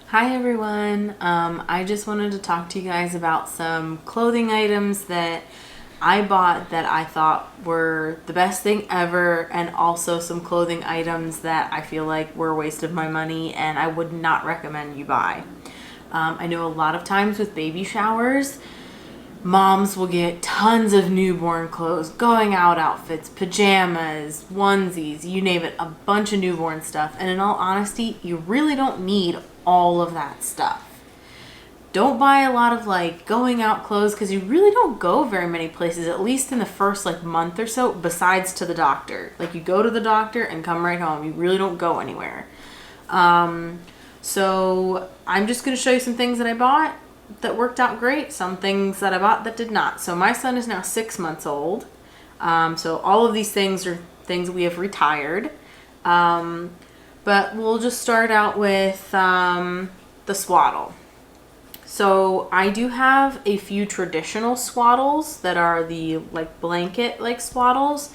Hi everyone. I just wanted to talk to you guys about some clothing items that I bought that I thought were the best thing ever, and also some clothing items that I feel like were a waste of my money and I would not recommend you buy. I know a lot of times with baby showers, moms will get tons of newborn clothes, going out outfits, pajamas, onesies, you name it, a bunch of newborn stuff. And in all honesty, you really don't need all of that stuff. Don't buy a lot of like going out clothes because you really don't go very many places, at least in the first like month or so, besides to the doctor. Like you go to the doctor and come right home. You really don't go anywhere. So I'm just going to show you some things that I bought that worked out great, some things that I bought that did not. So my son is now 6 months old. So all of these things are things we have retired. But we'll just start out with the swaddle. So I do have a few traditional swaddles that are the like blanket like swaddles.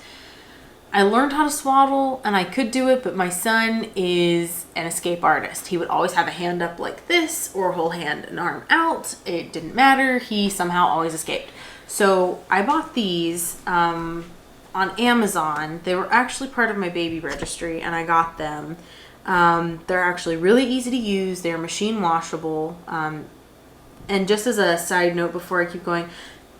I learned how to swaddle and I could do it, but my son is an escape artist. He would always have a hand up like this or a whole hand and arm out. It didn't matter. He somehow always escaped. So I bought these on Amazon. They were actually part of my baby registry and I got them. They're actually really easy to use. They're machine washable. And just as a side note before I keep going,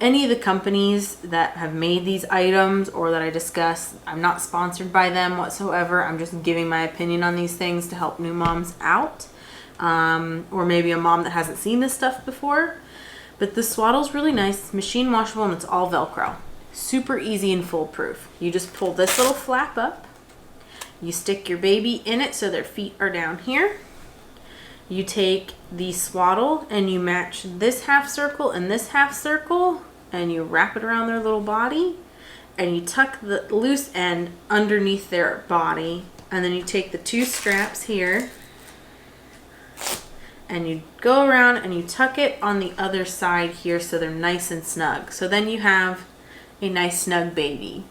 any of the companies that have made these items or that I discuss, I'm not sponsored by them whatsoever. I'm just giving my opinion on these things to help new moms out. Or maybe a mom that hasn't seen this stuff before. But the swaddle's really nice. It's machine washable and it's all Velcro. Super easy and foolproof. You just pull this little flap up. You stick your baby in it so their feet are down here. You take the swaddle and you match this half circle and this half circle and you wrap it around their little body and you tuck the loose end underneath their body, and then you take the two straps here and you go around and you tuck it on the other side here so they're nice and snug. So then you have a nice snug baby.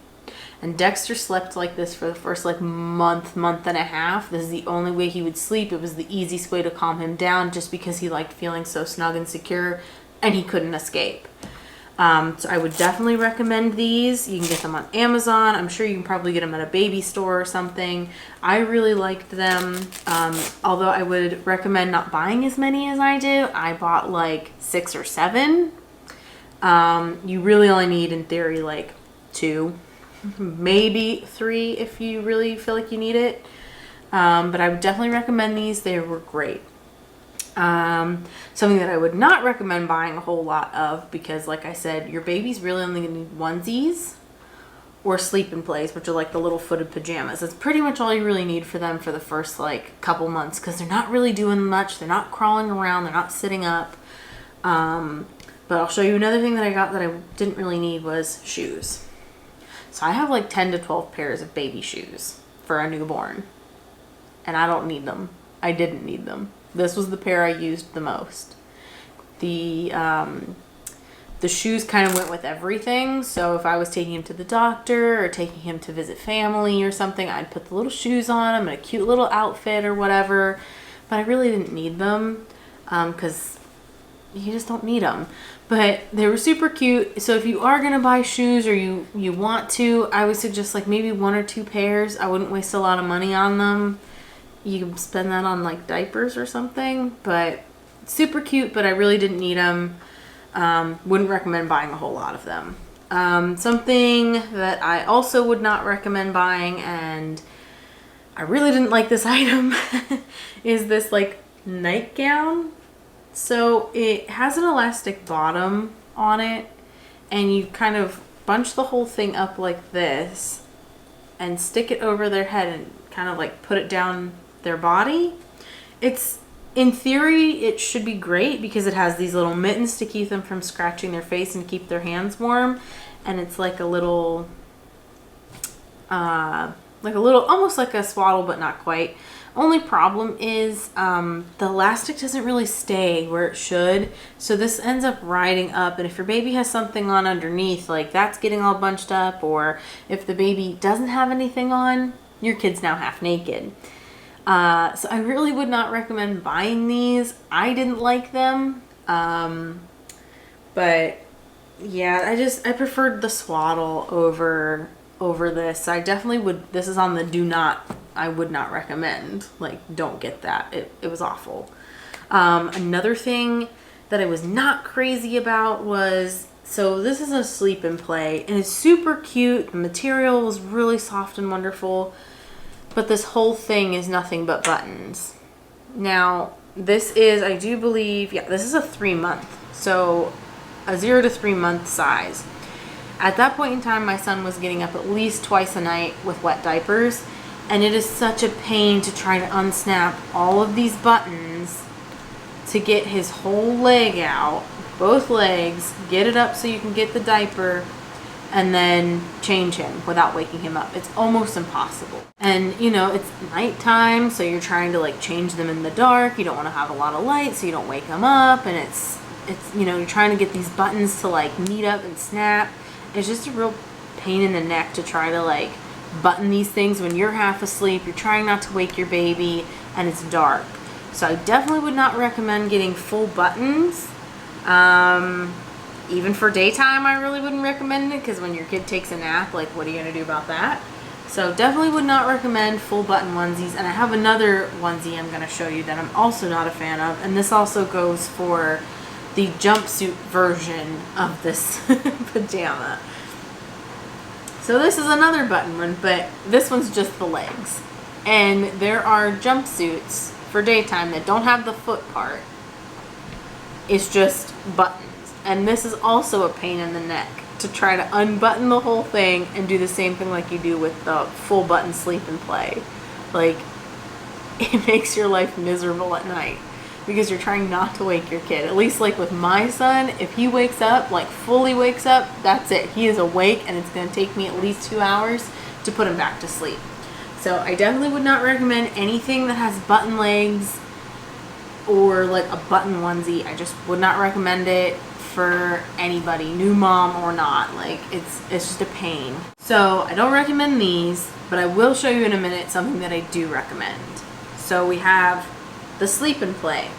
And Dexter slept like this for the first like month and a half. This is the only way he would sleep. It was the easiest way to calm him down just because he liked feeling so snug and secure and he couldn't escape. So I would definitely recommend these. You can get them on Amazon. I'm sure you can probably get them at a baby store or something. I really liked them. Although I would recommend not buying as many as I do. I bought like 6 or 7. You really only need in theory like 2. Maybe 3 if you really feel like you need it. But I would definitely recommend these. They were great. Something that I would not recommend buying a whole lot of, because like I said, your baby's really only going to need onesies or sleep in plays, which are like the little footed pajamas. That's pretty much all you really need for them for the first like couple months, because they're not really doing much. They're not crawling around. They're not sitting up. But I'll show you another thing that I got that I didn't really need was shoes. So I have like 10 to 12 pairs of baby shoes for a newborn. And I don't need them. I didn't need them. This was the pair I used the most. The shoes kind of went with everything. So if I was taking him to the doctor or taking him to visit family or something, I'd put the little shoes on him and a cute little outfit or whatever. But I really didn't need them because you just don't need them. But they were super cute. So if you are going to buy shoes or you want to, I would suggest like maybe 1 or 2 pairs. I wouldn't waste a lot of money on them. You can spend that on like diapers or something. But super cute, but I really didn't need them. Wouldn't recommend buying a whole lot of them. Something that I also would not recommend buying, and I really didn't like this item, is this like nightgown. So it has an elastic bottom on it, and you kind of bunch the whole thing up like this and stick it over their head and kind of like put it down their body. It's, in theory, it should be great because it has these little mittens to keep them from scratching their face and keep their hands warm. And it's like a little, almost like a swaddle, but not quite. Only problem is the elastic doesn't really stay where it should, so this ends up riding up, and if your baby has something on underneath, like that's getting all bunched up, or if the baby doesn't have anything on, your kid's now half naked. So I really would not recommend buying these. I didn't like them. But yeah, I preferred the swaddle over this. I definitely would, this is on the I would not recommend. Like, don't get that. It was awful. Another thing that I was not crazy about was, so this is a sleep and play, and it's super cute. The material was really soft and wonderful, but this whole thing is nothing but buttons. Now, this is, I do believe, yeah, this is a 3-month. So a 0 to 3 month size. At that point in time, my son was getting up at least twice a night with wet diapers, and it is such a pain to try to unsnap all of these buttons to get his whole leg out, both legs, get it up so you can get the diaper, and then change him without waking him up. It's almost impossible. And you know, it's nighttime, so you're trying to like change them in the dark. You don't want to have a lot of light so you don't wake them up, and it's you know, you're trying to get these buttons to like meet up and snap. It's just a real pain in the neck to try to like button these things when you're half asleep. You're trying not to wake your baby and it's dark. So I definitely would not recommend getting full buttons. Even for daytime, I really wouldn't recommend it, because when your kid takes a nap, like, what are you going to do about that? So definitely would not recommend full button onesies. And I have another onesie I'm going to show you that I'm also not a fan of. And this also goes for the jumpsuit version of this pajama. So this is another button one, but this one's just the legs. And there are jumpsuits for daytime that don't have the foot part. It's just buttons. And this is also a pain in the neck to try to unbutton the whole thing and do the same thing like you do with the full button sleep and play. Like, it makes your life miserable at night because you're trying not to wake your kid. At least like with my son, if he wakes up, like fully wakes up, that's it. He is awake, and it's going to take me at least 2 hours to put him back to sleep. So I definitely would not recommend anything that has button legs or like a button onesie. I just would not recommend it for anybody, new mom or not. Like, it's just a pain. So I don't recommend these, but I will show you in a minute something that I do recommend. So we have the sleep and play.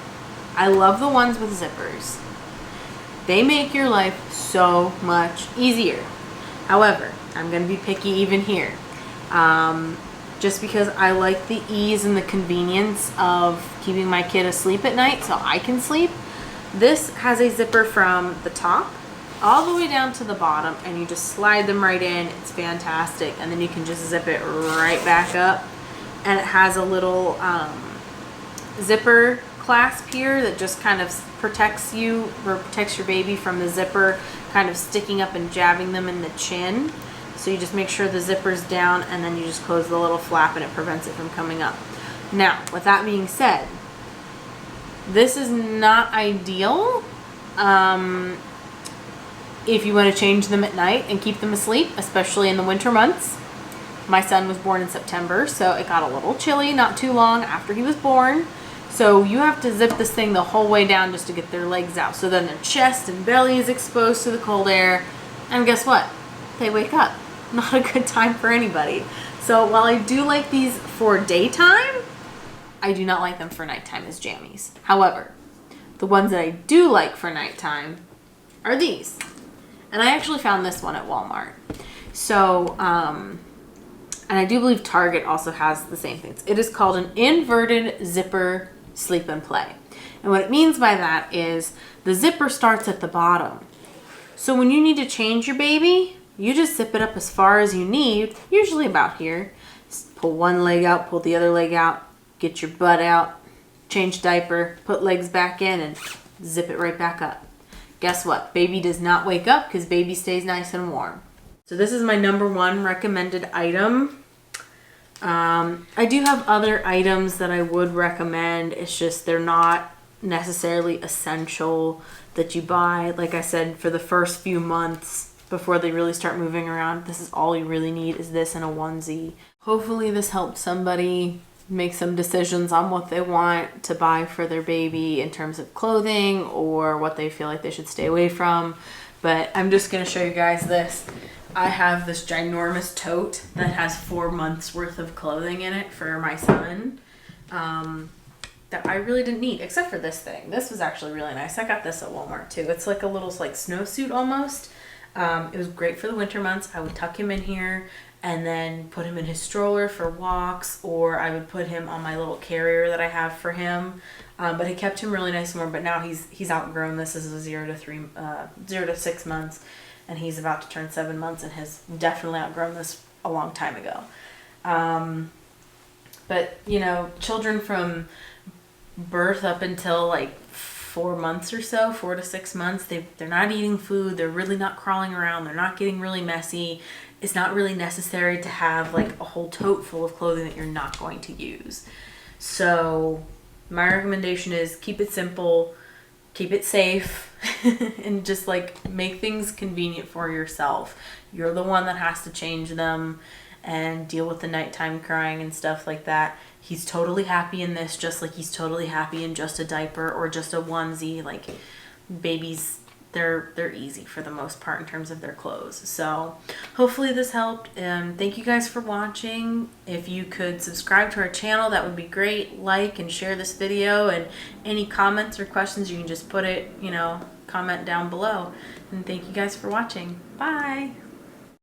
I love the ones with zippers. They make your life so much easier. However, I'm going to be picky even here. Just because I like the ease and the convenience of keeping my kid asleep at night so I can sleep. This has a zipper from the top all the way down to the bottom, and you just slide them right in. It's fantastic. And then you can just zip it right back up. And it has a little zipper clasp here that just kind of protects you, or protects your baby from the zipper kind of sticking up and jabbing them in the chin. So you just make sure the zipper's down, and then you just close the little flap, and it prevents it from coming up. Now, with that being said, this is not ideal if you want to change them at night and keep them asleep, especially in the winter months. My son was born in September, so it got a little chilly not too long after he was born. So you have to zip this thing the whole way down just to get their legs out. So then their chest and belly is exposed to the cold air. And guess what? They wake up. Not a good time for anybody. So while I do like these for daytime, I do not like them for nighttime as jammies. However, the ones that I do like for nighttime are these. And I actually found this one at Walmart. So, and I do believe Target also has the same things. It is called an inverted zipper sleep and play. And what it means by that is the zipper starts at the bottom. So when you need to change your baby, you just zip it up as far as you need, usually about here. Just pull one leg out, pull the other leg out, get your butt out, change diaper, put legs back in, and zip it right back up. Guess what? Baby does not wake up because baby stays nice and warm. So this is my #1 recommended item. I do have other items that I would recommend. It's just they're not necessarily essential that you buy. Like I said, for the first few months before they really start moving around, this is all you really need, is this and a onesie. Hopefully this helped somebody make some decisions on what they want to buy for their baby in terms of clothing or what they feel like they should stay away from. But I'm just going to show you guys this. I have this ginormous tote that has 4 months worth of clothing in it for my son. that I really didn't need, except for this thing. This was actually really nice. I got this at Walmart too. It's like a little like snowsuit almost. It was great for the winter months. I would tuck him in here and then put him in his stroller for walks, or I would put him on my little carrier that I have for him. But it kept him really nice and warm. But now he's outgrown this. This is a 0 to 6 months, and he's about to turn 7 months and has definitely outgrown this a long time ago. But you know, children from birth up until like 4 months or so, 4 to 6 months, they're not eating food, they're really not crawling around, they're not getting really messy. It's not really necessary to have like a whole tote full of clothing that you're not going to use. So my recommendation is keep it simple, keep it safe, and just like make things convenient for yourself. You're the one that has to change them and deal with the nighttime crying and stuff like that. He's totally happy in this, just like he's totally happy in just a diaper or just a onesie. Like babies, they're easy for the most part in terms of their clothes. So hopefully this helped. Thank you guys for watching. If you could subscribe to our channel, that would be great. Like and share this video, and any comments or questions, you can just put it, comment down below. And thank you guys for watching. Bye.